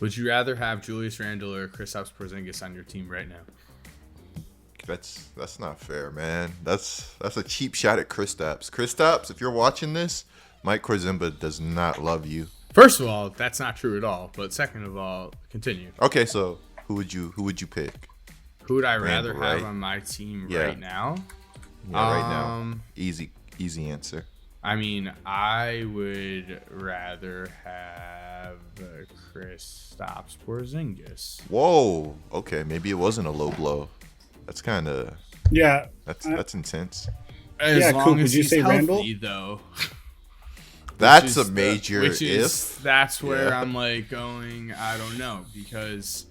Would you rather have Julius Randle or Kristaps Porzingis on your team right now? That's not fair, man. That's a cheap shot at Kristaps. Kristaps, if you're watching this, Mike Korzemba does not love you. First of all, that's not true at all. But second of all, continue. Okay, so who would you pick? Who would I Randle, rather have right? on my team Yeah. right now? Yeah, right now. Easy answer. I mean, I would rather have Kristaps Porzingis. Whoa. Okay, maybe it wasn't a low blow. That's kind of Yeah. that's intense. As long Coop, as would you he's say healthy, Randle? though. That's a major That's where Yeah. I'm like going, I don't know, because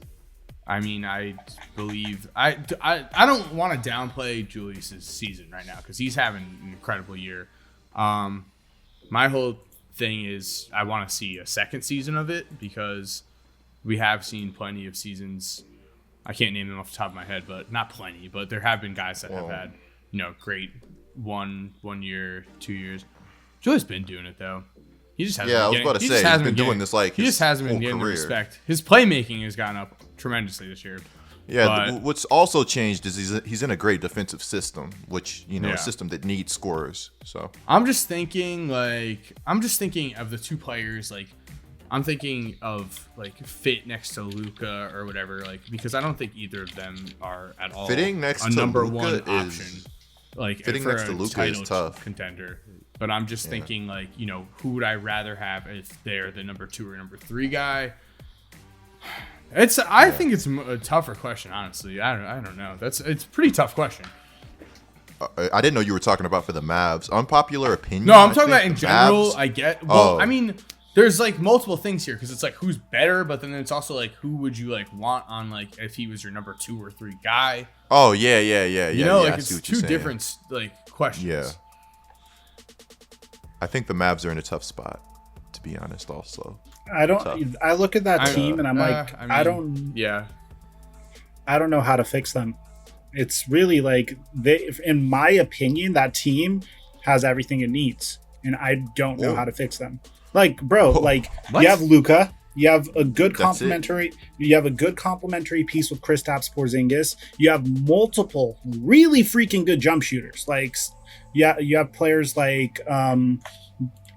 I mean, I believe I don't want to downplay Julius's season right now because he's having an incredible year. My whole thing is I want to see a second season of it because we have seen plenty of seasons. I can't name them off the top of my head, but not plenty. But there have been guys that have had, great one year, 2 years. Julius been doing it though. He just hasn't. Yeah, I was about to say he's been doing this like he just hasn't been getting the respect. His playmaking has gone up tremendously this year. Yeah, what's also changed is he's in a great defensive system, which Yeah. a system that needs scorers. So I'm just thinking of the two players. Like, I'm thinking of like fit next to Luka or whatever. Like, because I don't think either of them are at all fitting next a to number Luka one is option. Like fitting for next to a Luka title is tough. contender. But I'm just thinking like, who would I rather have if they're the number 2 or number 3 guy? I think it's a tougher question, honestly. I don't know. It's a pretty tough question. I didn't know you were talking about for the Mavs. Unpopular opinion. No, I'm talking about in the general. Mavs- I get. Well, Oh. I mean, there's like multiple things here because it's like who's better, but then it's also like who would you like want on like if he was your number 2 or 3 guy. Oh yeah. Like I it's see what two you're saying. different like questions. Yeah. I think the Mavs are in a tough spot, to be honest. Also, I don't. Tough. I look at that team and I'm like, I don't know how to fix them. It's really like in my opinion, that team has everything it needs, and I don't know how to fix them. Like, bro, What? you have Luka, you have a good That's complementary, piece with Kristaps Porzingis. You have multiple really freaking good jump shooters. Like, you have players like.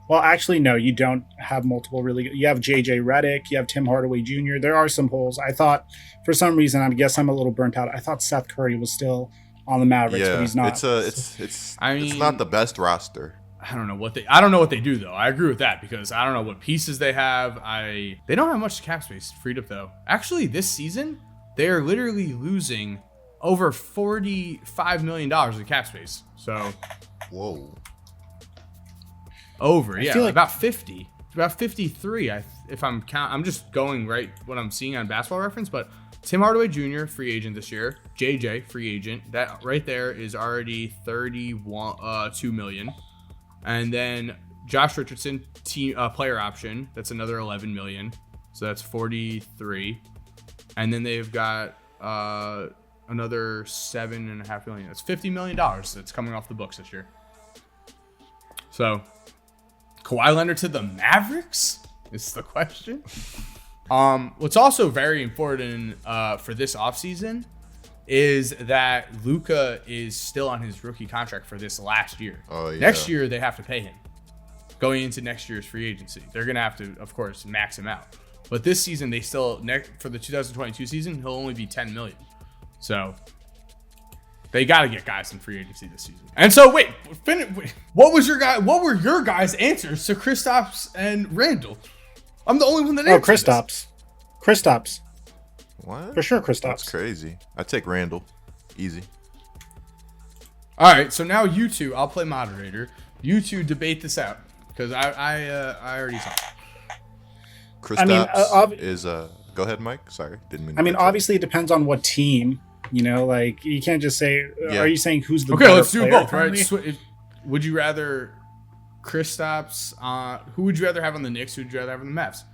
Well, actually, no, you don't have multiple really good. You have JJ Redick, you have Tim Hardaway Jr. There are some holes. I thought, for some reason, I guess I'm a little burnt out. I thought Seth Curry was still on the Mavericks, but he's not. It's not the best roster. I don't know what they do though. I agree with that because I don't know what pieces they have. They don't have much cap space freed up though. Actually, this season they are literally losing over $45 million in cap space. So, Whoa. feel like- about 50, about 53. If I'm just going right what I'm seeing on Basketball Reference, but Tim Hardaway Jr. free agent this year, JJ free agent. That right there is already $2 million. And then Josh Richardson player option, that's another $11 million. So that's 43. And then they've got another $7.5 million. That's $50 million that's coming off the books this year. So Kawhi Leonard to the Mavericks is the question. What's also very important for this offseason is that Luka is still on his rookie contract for this last year. Oh, yeah. Next year, they have to pay him. Going into next year's free agency, they're going to have to, of course, max him out. But this season, they still, for the 2022 season, he'll only be $10 million. So they got to get guys in free agency this season. And so, wait, what were your guys' answers to Kristaps and Randle? I'm the only one that answered this. Kristaps. What? For sure, Kristaps. That's crazy. I take Randle. Easy. All right, so now you two, I'll play moderator. You two debate this out because I already talked. Kristaps is Go ahead, Mike. Sorry, didn't mean. I mean, obviously, it depends on what team. Like you can't just say. Yeah. Are you saying who's the okay? better Let's do player both, currently? right? Would you rather Kristaps? Who would you rather have on the Knicks? Who would you rather have on the Mavs?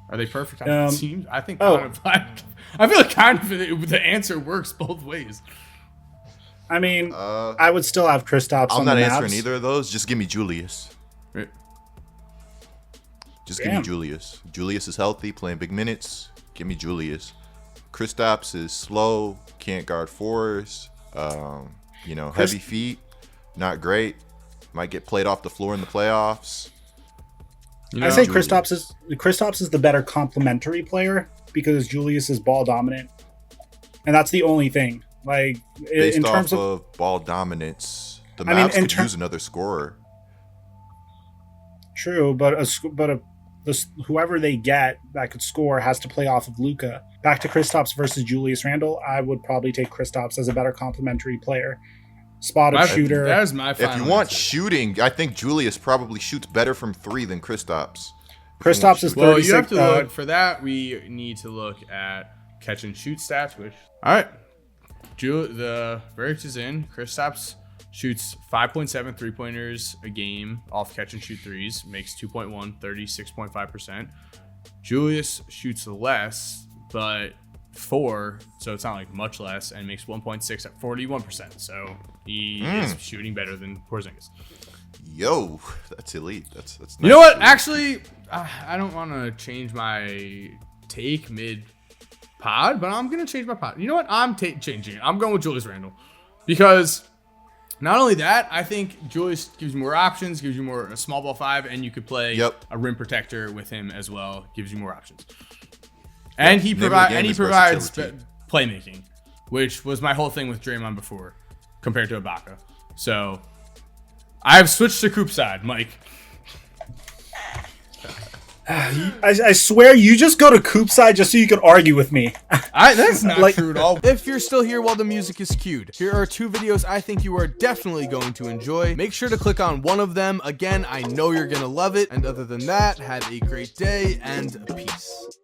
Are they perfect on the teams? I think I feel like kind of the answer works both ways. I mean, I would still have Kristaps. I'm on not the answering Mavs. either of those. Just give me Julius. Right. Just give me Julius. Julius is healthy, playing big minutes. Give me Julius. Kristaps is slow, can't guard fours. Heavy feet, not great. Might get played off the floor in the playoffs. I say Kristaps is the better complementary player because Julius is ball dominant, and that's the only thing. Like based in terms of ball dominance, the Mavs could use another scorer. True, but whoever they get that could score has to play off of Luka. Back to Kristaps versus Julius Randle, I would probably take Kristaps as a better complementary player. Spot-up shooter. That is my final If you want answer. shooting, I think Julius probably shoots better from 3 than Kristaps. Kristaps is 36. Well, you have to look for that. We need to look at catch and shoot stats. All right, the verdict is in. Kristaps shoots 5.7 3-pointers a game off catch and shoot threes, makes 2.1, 36.5%. Julius shoots less, but 4, so it's not like much less, and makes 1.6 at 41%. So he is shooting better than Porzingis. Yo, that's elite. That's nice. You know what? Actually, I don't want to change my take mid-pod, but I'm going to change my pod. You know what? I'm changing it. I'm going with Julius Randle. Because not only that, I think Julius gives you more options, gives you more a small ball 5, and you could play a rim protector with him as well. Gives you more options. And he provides playmaking, which was my whole thing with Draymond before, compared to Ibaka. So I've switched to Coop side, Mike. I swear you just go to Coop side just so you can argue with me. That's not true at all. If you're still here while the music is cued, here are 2 videos I think you are definitely going to enjoy. Make sure to click on one of them. Again, I know you're going to love it. And other than that, have a great day and peace.